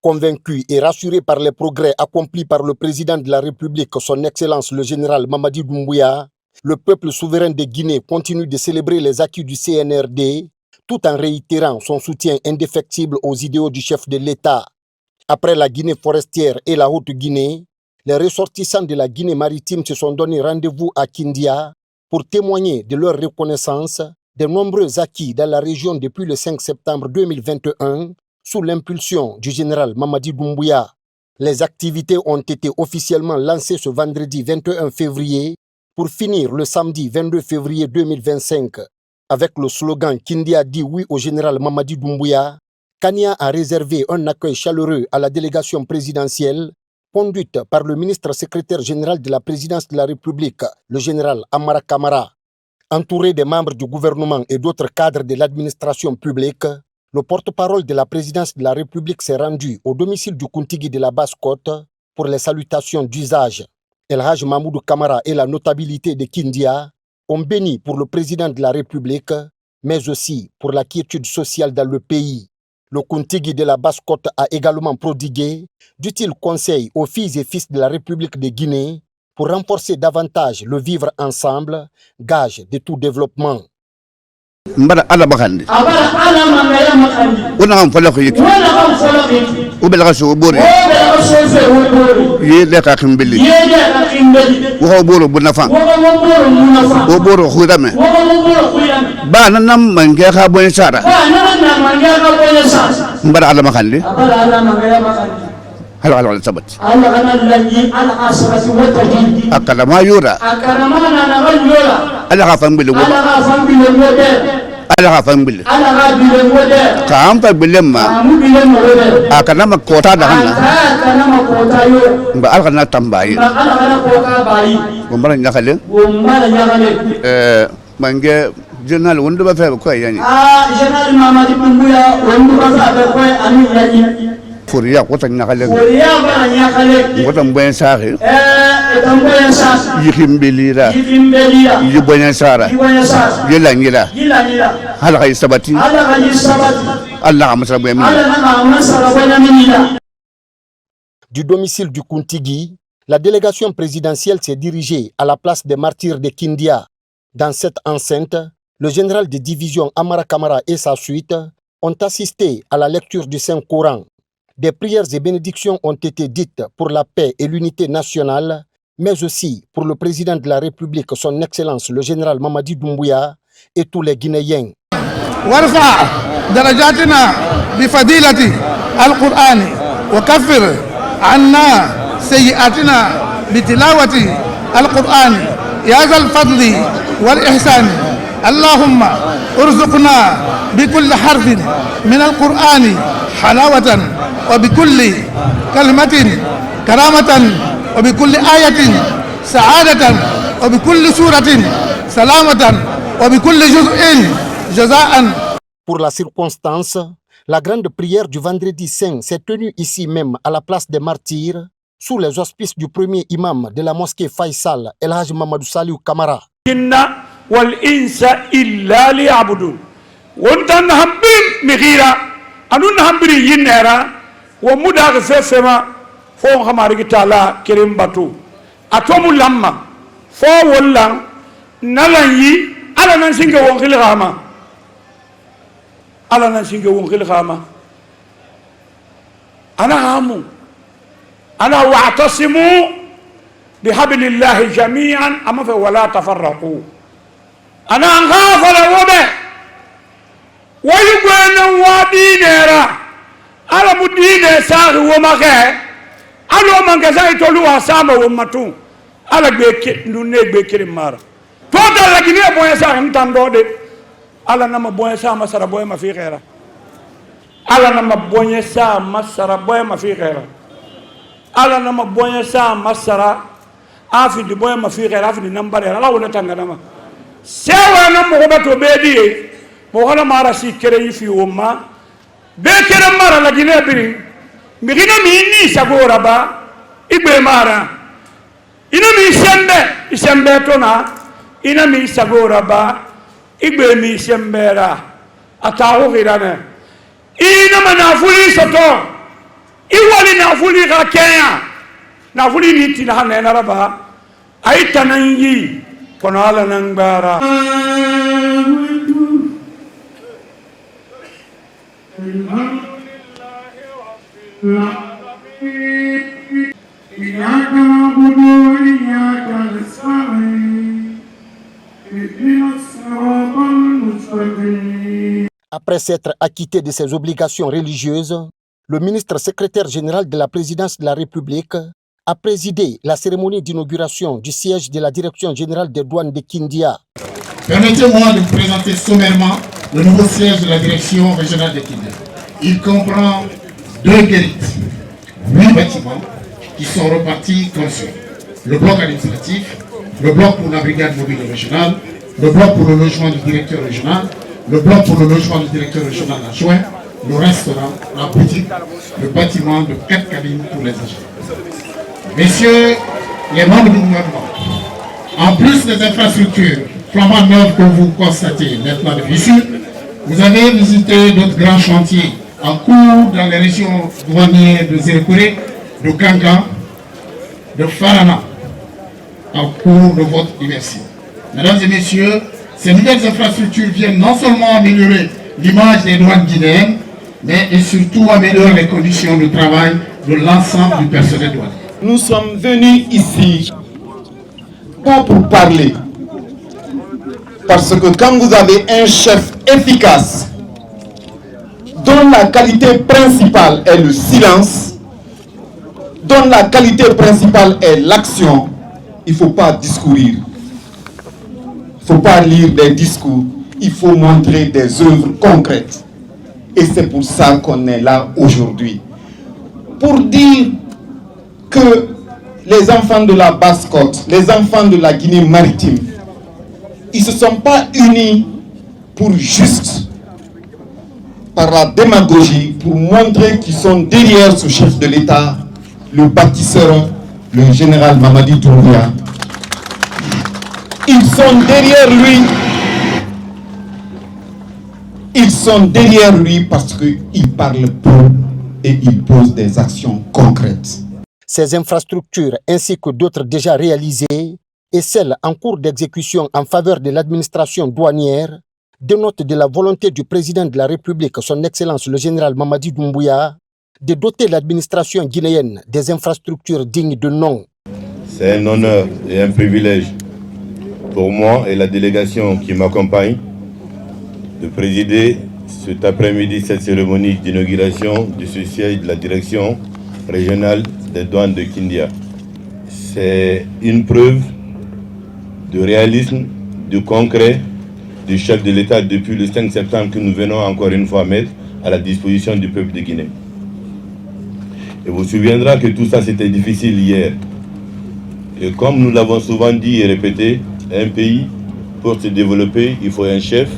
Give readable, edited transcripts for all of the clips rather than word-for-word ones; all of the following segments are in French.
Convaincu et rassuré par les progrès accomplis par le président de la République, son Excellence le général Mamadi Doumbouya, le peuple souverain de Guinée continue de célébrer les acquis du CNRD tout en réitérant son soutien indéfectible aux idéaux du chef de l'État. Après la Guinée forestière et la Haute-Guinée, les ressortissants de la Guinée maritime se sont donné rendez-vous à Kindia pour témoigner de leur reconnaissance des nombreux acquis dans la région depuis le 5 septembre 2021 sous l'impulsion du général Mamadi Doumbouya. Les activités ont été officiellement lancées ce vendredi 21 février pour finir le samedi 22 février 2025. Avec le slogan « Kindia dit oui au général Mamadi Doumbouya », Kania a réservé un accueil chaleureux à la délégation présidentielle conduite par le ministre secrétaire général de la présidence de la République, le général Amara Kamara. Entouré des membres du gouvernement et d'autres cadres de l'administration publique, le porte-parole de la présidence de la République s'est rendu au domicile du Kuntigi de la Basse-Côte pour les salutations d'usage. El Haj Mahmoudou Kamara et la notabilité de Kindia ont béni pour le président de la République, mais aussi pour la quiétude sociale dans le pays. Le Kuntigi de la Basse-Côte a également prodigué d'utiles conseils aux filles et fils de la République de Guinée pour renforcer davantage le vivre ensemble, gage de tout développement. mbara ala bakandi una ham fala ko yiki o bela so bori ye le ka khimbeli wo boro bu nafa wo boro khudame ba nanam mangi ka boy sara mbara ala bakandi halo halo sabat akala ma yura ala ka fambili ala fambili ka am fa bilemma akana ma kota da hanna ba ala na tambayi gombara nyakale mange journal wonde ba fe ko yani journal Mamadi Doumbouya wonde ba fe ko ani yani Fouriya ko tan nyakale Fouriya ba nyakale ko tan boyen saxe yikimbelira yibonya sara yelangila hala kay sabati Allah amasra boyamina. Du domicile du Kuntigi, la délégation présidentielle s'est dirigée à la place des martyrs de Kindia. Dans cette enceinte, le général de division Amara Kamara et sa suite ont assisté à la lecture du Saint-Coran. Des prières et bénédictions ont été dites pour la paix et l'unité nationale, mais aussi pour le président de la République, son Excellence le général Mamadi Doumbouya et tous les Guinéens. Warfa darajatina bi fadilati al-Qur'ani wa kaffir anna sayyi'atina bi tilawati al-Qur'ani ya zal fadli wal ihsan Allahumma urzuqna bi kulli harfin min al-Qur'ani halawatan وبكل كلمة كرامة وبكل آية سعادة وبكل سورة سلامة وبكل جزء جزاء. Pour la circonstance, la grande prière du vendredi saint s'est tenue ici même à la place des martyrs sous les auspices du premier imam de la mosquée Faisal, El Haj Mamadou Saliou Kamara. Inna wal insa illa liya'budun. Wontan hambim mighira anun hambiri yinera wa muda sesema fo xamari taala kerim batu atomu lamma fo walla nalan yi ala nan singa won khil khama ala nan singa won khil khama ana hamu ana wa'tasimu bihablillahi jami'an amma fa wala tafarraqu ana ghafala wobe wayugwana wadinera ala mudine saari womake alo mangasa itolu wasama womatu ala gbeke ndune gbekere mara tota la gine boye sa mtando de ala nama boye sa masara boye ma fi khaira ala nama boye sa masara boye ma fi khaira ala nama boye sa masara afi di boye ma fi khaira afi di nambare ala wona tangana ma sewa na mo beto bedi mo hala mara si kere yifi woma bekere mara la Guinée biri migina mi sagora ba igbe mara ina mi isembe tona ina mi sagora ba igbe mi sembera atawo girane ina manafuli soto nafuli ka kenya nafuli ni tina hanena raba ay tanangi kono ala nangbara Après s'être acquitté de ses obligations religieuses, le ministre secrétaire général de la présidence de la République a présidé la cérémonie d'inauguration du siège de la Direction générale des douanes de Kindia. Permettez-moi de vous présenter sommairement le nouveau siège de la Direction régionale de Kindia. Il comprend 2 guérites, 8 bâtiments qui sont repartis comme suit. Le bloc administratif, le bloc pour la brigade mobile régionale, le bloc pour le logement du directeur régional, le bloc pour le logement du directeur régional adjoint, le restaurant, la boutique, le bâtiment de 4 cabines pour les agents. Messieurs les membres du gouvernement, en plus des infrastructures flambant neuves que vous constatez maintenant depuis ici, vous avez visité d'autres grands chantiers en cours dans les régions douanières de Zérekouré, de Kanga, de Farana, en cours de votre immersion. Mesdames et messieurs, ces nouvelles infrastructures viennent non seulement améliorer l'image des douanes guinéennes, mais et surtout améliorer les conditions de travail de l'ensemble du personnel douanier. Nous sommes venus ici pas pour parler, parce que quand vous avez un chef efficace, dont la qualité principale est le silence, dont la qualité principale est l'action, il ne faut pas discourir. Il ne faut pas lire des discours, il faut montrer des œuvres concrètes. Et c'est pour ça qu'on est là aujourd'hui. Pour dire que les enfants de la Basse-Côte, les enfants de la Guinée maritime, ils ne se sont pas unis pour juste, par la démagogie, pour montrer qu'ils sont derrière ce chef de l'État, le bâtisseur, le général Mamadi Doumbouya. Ils sont derrière lui. Ils sont derrière lui parce qu'il parle peu et il pose des actions concrètes. Ces infrastructures ainsi que d'autres déjà réalisées et celles en cours d'exécution en faveur de l'administration douanière dénotent de la volonté du président de la République, son Excellence le général Mamadi Doumbouya, de doter l'administration guinéenne des infrastructures dignes de nom. C'est un honneur et un privilège pour moi et la délégation qui m'accompagne de présider cet après-midi cette cérémonie d'inauguration de ce siège de la direction régionale des douanes de Kindia. C'est une preuve de réalisme, de concret du chef de l'État depuis le 5 septembre que nous venons encore une fois mettre à la disposition du peuple de Guinée. Et vous vous souviendrez que tout ça c'était difficile hier. Et comme nous l'avons souvent dit et répété, un pays, pour se développer, il faut un chef,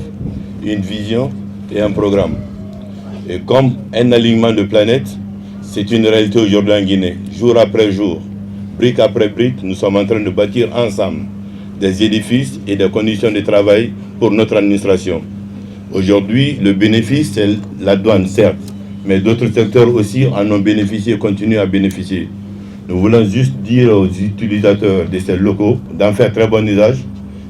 une vision et un programme. Et comme un alignement de planète, c'est une réalité aujourd'hui en Guinée. Jour après jour, brique après brique, nous sommes en train de bâtir ensemble des édifices et des conditions de travail pour notre administration. Aujourd'hui, le bénéfice, c'est la douane, certes, mais d'autres secteurs aussi en ont bénéficié et continuent à bénéficier. Nous voulons juste dire aux utilisateurs de ces locaux d'en faire très bon usage,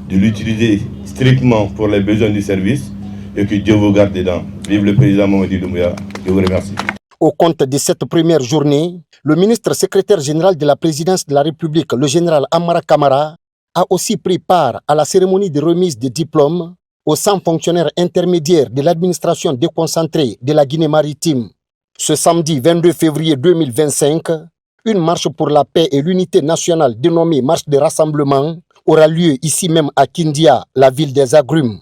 de l'utiliser strictement pour les besoins du service et que Dieu vous garde dedans. Vive le président Mamadi Doumbouya. Je vous remercie. Au compte de cette première journée, le ministre secrétaire général de la présidence de la République, le général Amara Kamara, a aussi pris part à la cérémonie de remise des diplômes aux 100 fonctionnaires intermédiaires de l'administration déconcentrée de la Guinée maritime. Ce samedi 22 février 2025, une marche pour la paix et l'unité nationale dénommée Marche de rassemblement aura lieu ici même à Kindia, la ville des agrumes.